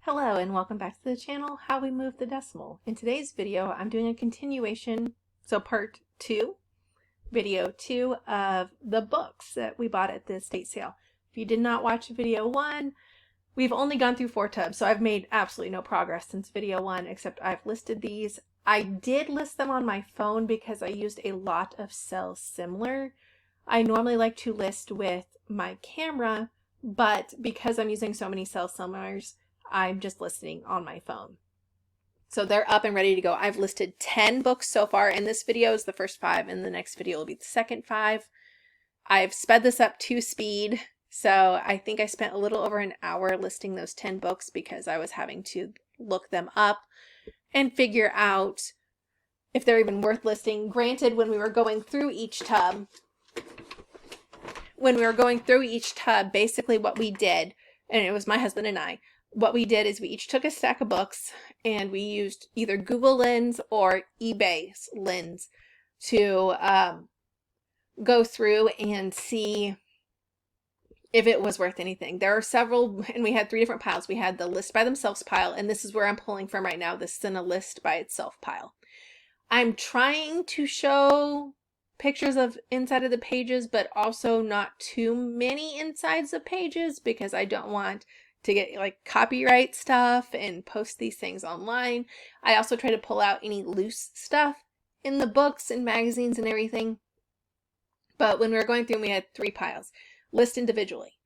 Hello and welcome back to the channel, How We Move the Decimal. In today's video, I'm doing a continuation, so part 2, video 2 of the books that we bought at the estate sale. If you did not watch video 1, we've only gone through 4 tubs, so I've made absolutely no progress since video 1, except I've listed these. I did list them on my phone because I used a lot of Sell Similar. I normally like to list with my camera, but because I'm using so many Sell Similars, I'm just listing on my phone. So they're up and ready to go. I've listed 10 books so far, and this video is the first 5, and the next video will be the second 5. I've sped this up to speed, so I think I spent a little over an hour listing those 10 books because I was having to look them up and figure out if they're even worth listing. Granted, when we were going through each tub, basically what we did, and it was my husband and I, what we did is we each took a stack of books and we used either Google Lens or eBay Lens to go through and see if it was worth anything. There are several, and we had 3 different piles. We had the list by themselves pile, and this is where I'm pulling from right now. This is in a list by itself pile. I'm trying to show pictures of inside of the pages, but also not too many insides of pages because I don't want to get like copyright stuff and post these things online. I also try to pull out any loose stuff in the books and magazines and everything. But when we were going through, we had 3 piles, list individually.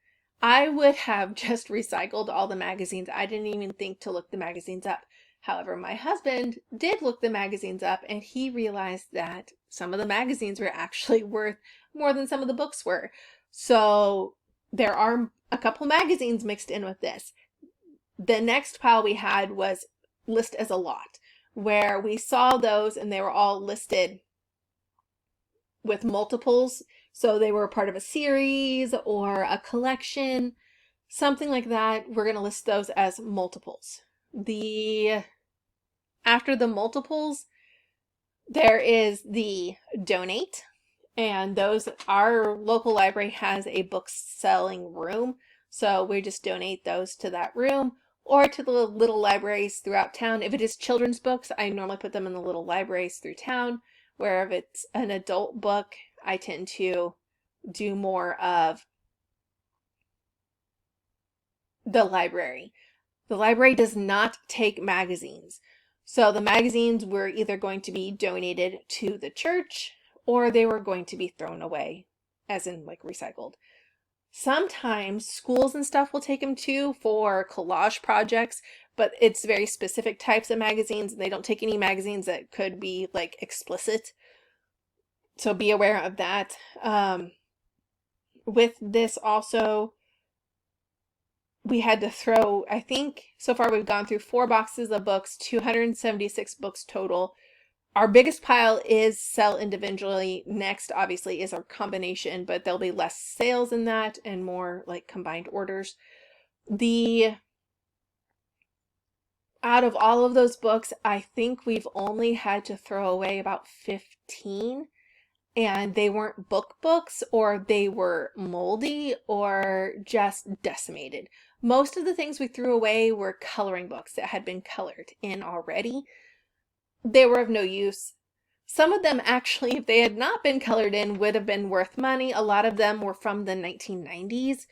I would have just recycled all the magazines. I didn't even think to look the magazines up. However, my husband did look the magazines up, and he realized that some of the magazines were actually worth more than some of the books were. So there are a couple magazines mixed in with this. The next pile we had was list as a lot, where we saw those and they were all listed with multiples. So they were part of a series or a collection, something like that. We're going to list those as multiples. After the multiples, there is the donate, and those, our local library has a book selling room, so we just donate those to that room or to the little libraries throughout town. If it is children's books, I normally put them in the little libraries through town, where if it's an adult book, I tend to do more of the library. The library does not take magazines. So the magazines were either going to be donated to the church or they were going to be thrown away, as in like recycled. Sometimes schools and stuff will take them too for collage projects, but it's very specific types of magazines. They don't take any magazines that could be like explicit. So be aware of that. With this also, we had to throw, I think so far we've gone through 4 boxes of books, 276 books total. Our biggest pile is sell individually. Next, obviously, is our combination, but there'll be less sales in that and more like combined orders. Out of all of those books, I think we've only had to throw away about 15. And they weren't books, or they were moldy, or just decimated. Most of the things we threw away were coloring books that had been colored in already. They were of no use. Some of them actually, if they had not been colored in, would have been worth money. A lot of them were from the 1990s.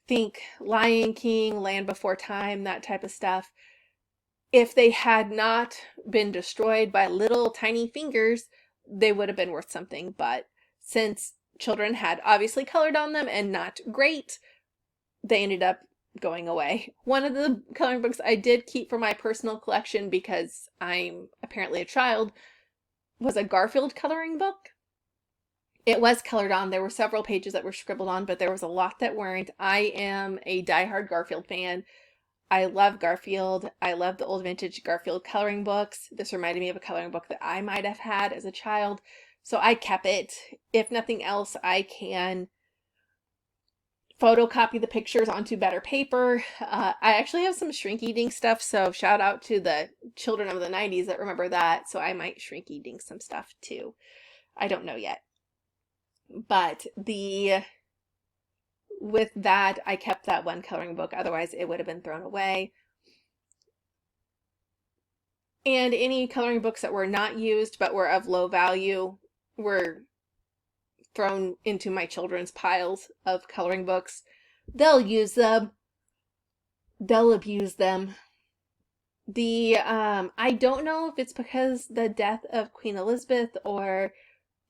Think Lion King, Land Before Time, that type of stuff. If they had not been destroyed by little tiny fingers, they would have been worth something, but since children had obviously colored on them and not great, they ended up going away. One of the coloring books I did keep for my personal collection, because I'm apparently a child, was a Garfield coloring book. It was colored on. There were several pages that were scribbled on, but there was a lot that weren't. I am a diehard Garfield fan. I love Garfield. I love the old vintage Garfield coloring books. This reminded me of a coloring book that I might have had as a child, so I kept it. If nothing else, I can photocopy the pictures onto better paper. I actually have some Shrinky Dink stuff, so shout out to the children of the 90s that remember that, so I might Shrinky Dink some stuff too. I don't know yet. But with that, I kept that one coloring book, otherwise it would have been thrown away. And any coloring books that were not used but were of low value were thrown into my children's piles of coloring books. They'll use them. They'll abuse them. I don't know if it's because the death of Queen Elizabeth or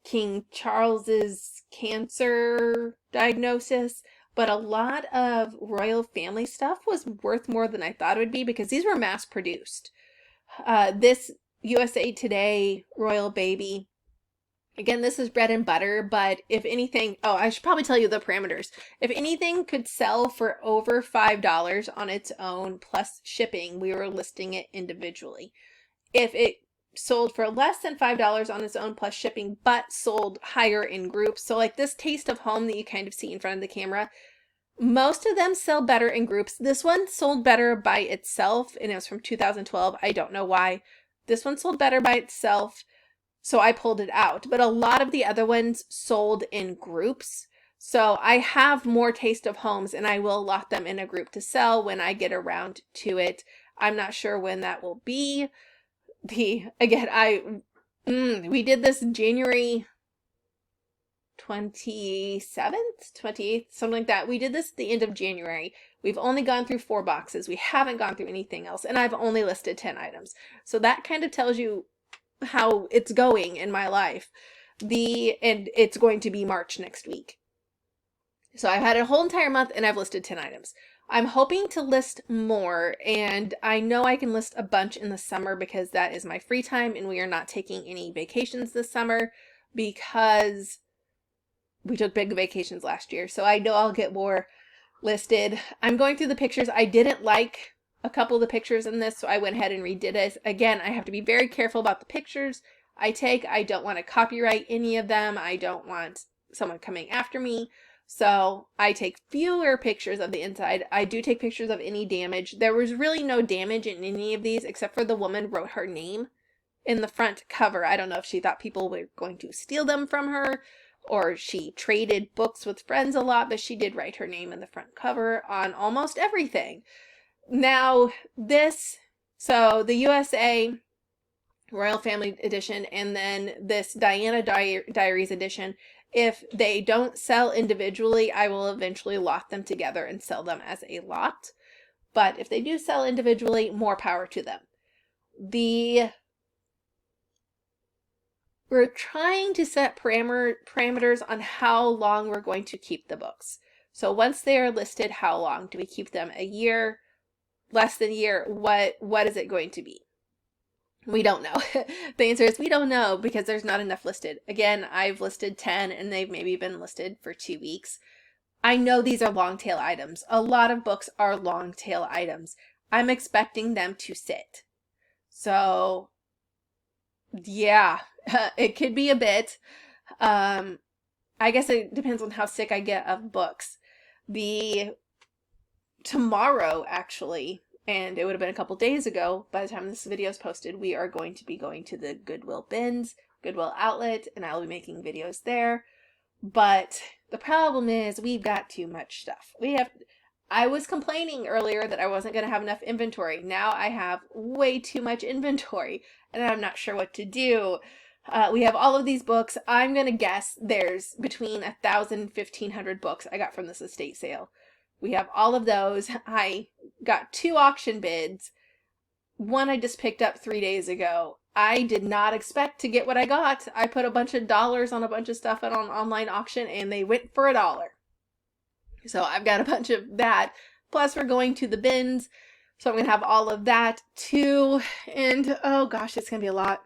King Charles's cancer diagnosis, but a lot of royal family stuff was worth more than I thought it would be because these were mass produced. This USA Today Royal Baby, again, this is bread and butter, but if anything, oh, I should probably tell you the parameters. If anything could sell for over $5 on its own plus shipping, we were listing it individually. If it sold for less than $5 on its own plus shipping, but sold higher in groups, so like this Taste of Home that you kind of see in front of the camera, most of them sell better in groups. This one sold better by itself, and it was from 2012. I don't know why. This one sold better by itself, so I pulled it out. But a lot of the other ones sold in groups. So I have more Taste of Homes, and I will lot them in a group to sell when I get around to it. I'm not sure when that will be. We did this January 27th, 28th, something like that. We did this at the end of January. We've only gone through 4 boxes. We haven't gone through anything else, and I've only listed 10 items. So that kind of tells you how it's going in my life. And it's going to be March next week. So I've had a whole entire month and I've listed 10 items. I'm hoping to list more, and I know I can list a bunch in the summer because that is my free time, and we are not taking any vacations this summer because we took big vacations last year. So I know I'll get more listed. I'm going through the pictures. I didn't like a couple of the pictures in this, so I went ahead and redid it. Again, I have to be very careful about the pictures I take. I don't want to copyright any of them. I don't want someone coming after me. So I take fewer pictures of the inside. I do take pictures of any damage. There was really no damage in any of these except for the woman wrote her name in the front cover. I don't know if she thought people were going to steal them from her or she traded books with friends a lot, but she did write her name in the front cover on almost everything. Now so the USA Royal Family Edition and then this Diana Diaries Edition, if they don't sell individually, I will eventually lot them together and sell them as a lot. But if they do sell individually, more power to them. We're trying to set parameters on how long we're going to keep the books. So once they are listed, how long? Do we keep them? A year? Less than a year? What is it going to be? We don't know. The answer is we don't know because there's not enough listed. Again, I've listed 10 and they've maybe been listed for 2 weeks. I know these are long tail items. A lot of books are long tail items. I'm expecting them to sit. So yeah, it could be a bit. I guess it depends on how sick I get of books. Tomorrow, actually, and it would have been a couple days ago by the time this video is posted, we are going to be going to the Goodwill bins, Goodwill outlet, and I'll be making videos there. But the problem is we've got too much stuff. I was complaining earlier that I wasn't going to have enough inventory. Now I have way too much inventory, and I'm not sure what to do. We have all of these books. I'm going to guess there's between 1,000 and 1,500 books I got from this estate sale. We have all of those. I got 2 auction bids. One I just picked up 3 days ago. I did not expect to get what I got. I put a bunch of dollars on a bunch of stuff at an online auction and they went for $1. So I've got a bunch of that. Plus we're going to the bins. So I'm going to have all of that too. And oh gosh, it's going to be a lot.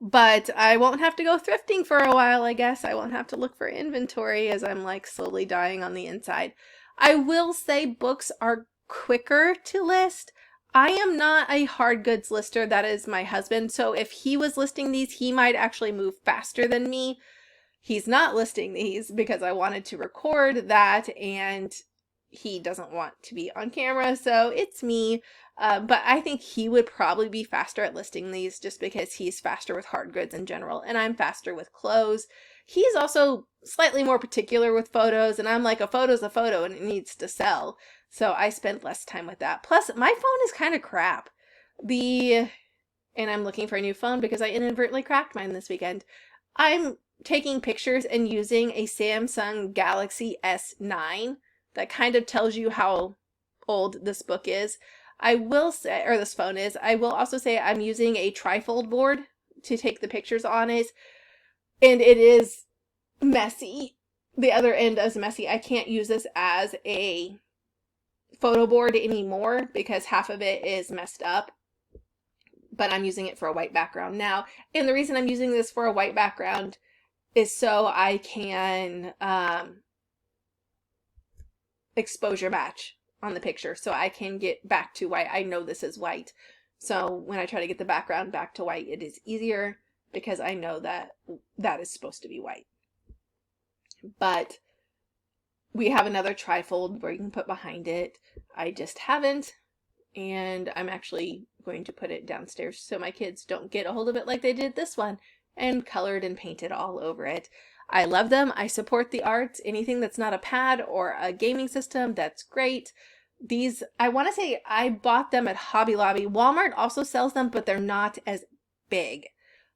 But I won't have to go thrifting for a while, I guess. I won't have to look for inventory as I'm like slowly dying on the inside. I will say books are quicker to list. I am not a hard goods lister. That is my husband. So if he was listing these, he might actually move faster than me. He's not listing these because I wanted to record that and he doesn't want to be on camera. So it's me. But I think he would probably be faster at listing these just because he's faster with hard goods in general and I'm faster with clothes. He's also slightly more particular with photos and I'm like, a photo's a photo and it needs to sell. So I spend less time with that. Plus, my phone is kind of crap. And I'm looking for a new phone because I inadvertently cracked mine this weekend. I'm taking pictures and using a Samsung Galaxy S9 that kind of tells you how old this book is. I will say, or this phone is, I will also say I'm using a trifold board to take the pictures on it, and it is messy. The other end is messy. I can't use this as a photo board anymore because half of it is messed up, but I'm using it for a white background now. And the reason I'm using this for a white background is so I can exposure match on the picture, so I can get back to white. I know this is white, so when I try to get the background back to white, it is easier because I know that that is supposed to be white. But we have another trifold where you can put behind it. I just haven't, and I'm actually going to put it downstairs so my kids don't get a hold of it like they did this one and colored and painted all over it. I love them. I support the arts. Anything that's not a pad or a gaming system, that's great. These, I want to say I bought them at Hobby Lobby. Walmart also sells them, but they're not as big.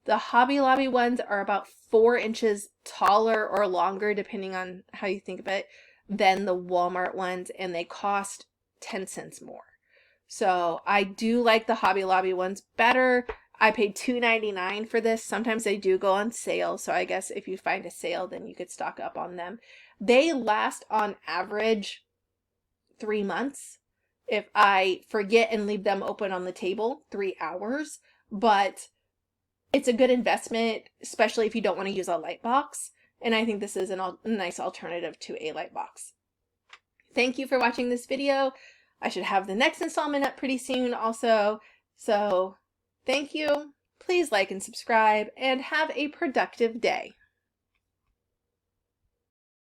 The Hobby Lobby ones are about 4 inches taller or longer, depending on how you think of it, than the Walmart ones, and they cost 10 cents more. So I do like the Hobby Lobby ones better. I paid $2.99 for this. Sometimes they do go on sale, so I guess if you find a sale, then you could stock up on them. They last on average 3 months. If I forget and leave them open on the table, 3 hours. But it's a good investment, especially if you don't want to use a light box. And I think this is a nice alternative to a light box. Thank you for watching this video. I should have the next installment up pretty soon also. So thank you. Please like and subscribe and have a productive day.